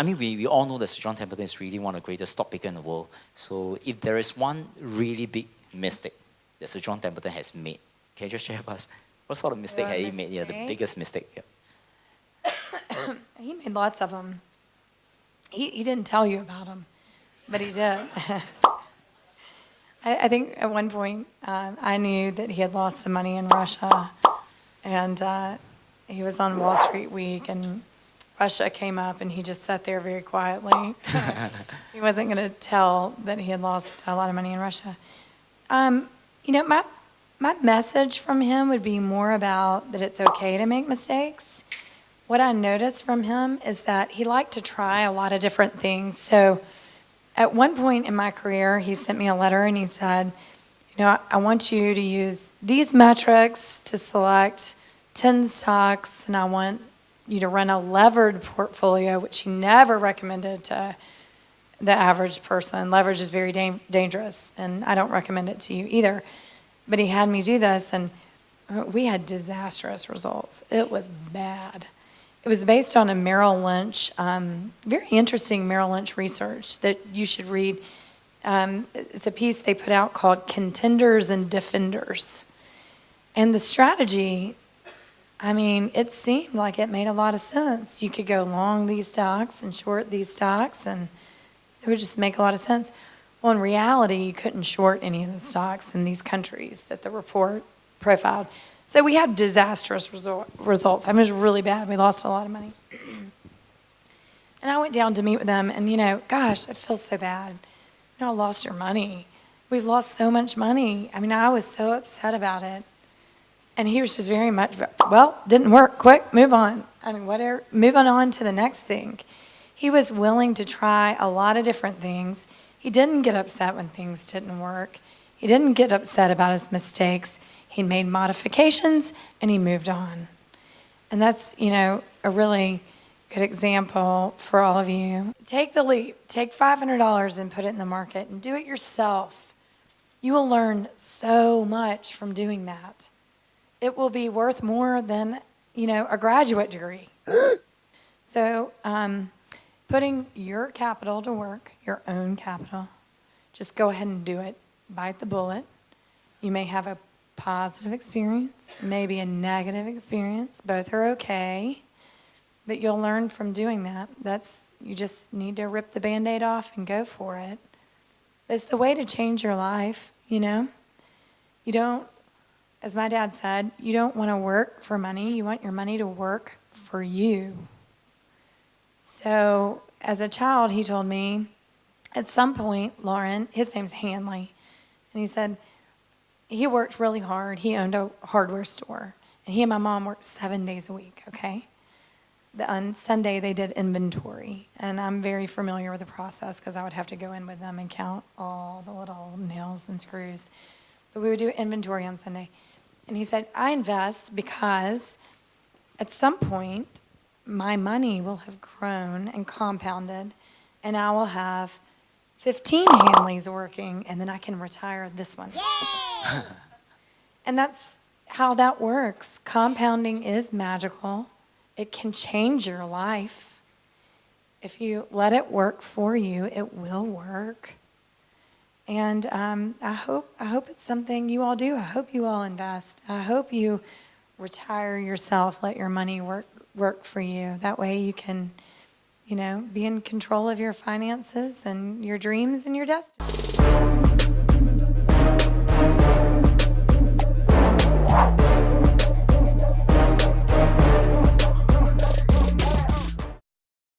I mean, we all know that Sir John Templeton is really one of the greatest stock pickers in the world. So if there is one really big mistake that Sir John Templeton has made, can you just share with us? What sort of mistake had he made? Yeah, the biggest mistake. Yeah. He made lots of them. He didn't tell you about them, but he did. I think at one point I knew that he had lost some money in Russia, and he was on Wall Street Week, and Russia came up, and he just sat there very quietly. He wasn't going to tell that he had lost a lot of money in Russia. You know, my message from him would be more about that it's okay to make mistakes. What I noticed from him is that he liked to try a lot of different things. So at one point in my career, he sent me a letter and he said, you know, I want you to use these metrics to select 10 stocks, and I want you to run a levered portfolio, which he never recommended to the average person. Leverage is very dangerous, and I don't recommend it to you either. But he had me do this, and we had disastrous results. It was bad. It was based on a Merrill Lynch, very interesting Merrill Lynch research that you should read. It's a piece they put out called Contenders and Defenders. And the strategy, I mean, it seemed like it made a lot of sense. You could go long these stocks and short these stocks, and it would just make a lot of sense. Well, in reality, you couldn't short any of the stocks in these countries that the report profiled. So we had disastrous results. I mean, it was really bad. We lost a lot of money. And I went down to meet with them, and, you know, gosh, I feel so bad. You know, I lost your money. We've lost so much money. I mean, I was so upset about it. And he was just very much, well, didn't work. Quick, move on. I mean, whatever. Moving on to the next thing. He was willing to try a lot of different things. He didn't get upset when things didn't work. He didn't get upset about his mistakes. He made modifications, and he moved on. And that's, you know, a really good example for all of you. Take the leap. Take $500 and put it in the market and do it yourself. You will learn so much from doing that. It will be worth more than, you know, a graduate degree. So putting your capital to work, your own capital, just go ahead and do it. Bite the bullet. You may have a positive experience, maybe a negative experience. Both are okay, but you'll learn from doing that. You just need to rip the Band-Aid off and go for it. It's the way to change your life, you know. You don't, as my dad said, you don't want to work for money. You want your money to work for you. So as a child, he told me, at some point, Lauren, his name's Hanley, and he said, he worked really hard. He owned a hardware store. And he and my mom worked 7 days a week, okay? On Sunday, they did inventory. And I'm very familiar with the process because I would have to go in with them and count all the little nails and screws. But we would do inventory on Sunday. And he said, I invest because at some point, my money will have grown and compounded, and I will have 15 Hanleys working, and then I can retire this one. Yay! And that's how that works. Compounding is magical. It can change your life. If you let it work for you, it will work. And I hope it's something you all do. I hope you all invest. I hope you retire yourself, let your money work for you. That way you can, you know, be in control of your finances and your dreams and your destiny.